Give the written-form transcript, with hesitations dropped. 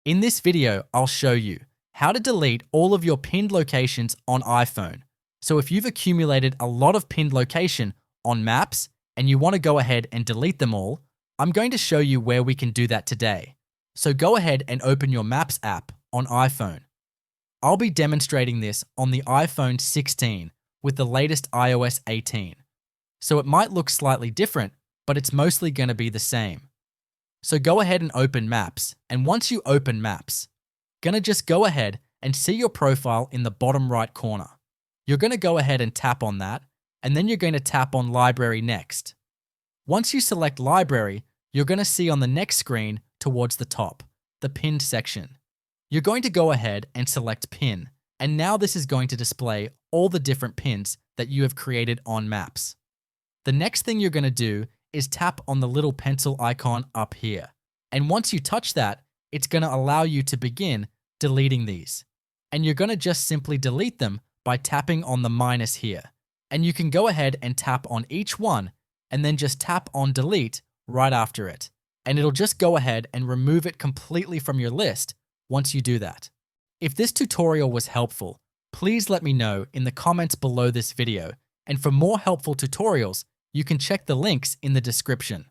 In this video, I'll show you how to delete all of your pinned locations on iPhone. So if you've accumulated a lot of pinned location on Maps and you want to go ahead and delete them all, I'm going to show you where we can do that today. So go ahead and open your Maps app on iPhone. I'll be demonstrating this on the iPhone 16 with the latest iOS 18. So it might look slightly different, but it's mostly going to be the same. So go ahead and open Maps, and once you open Maps, gonna just go ahead and see your profile in the bottom right corner. You're gonna go ahead and tap on that, and then you're going to tap on Library next. Once you select Library, you're gonna see on the next screen towards the top, the Pinned section. You're going to go ahead and select Pin, and now this is going to display all the different pins that you have created on Maps. The next thing you're gonna do is tap on the little pencil icon up here. And once you touch that, it's going to allow you to begin deleting these. And you're going to just simply delete them by tapping on the minus here. And you can go ahead and tap on each one and then just tap on delete right after it. And it'll just go ahead and remove it completely from your list once you do that. If this tutorial was helpful, please let me know in the comments below this video. And for more helpful tutorials, you can check the links in the description.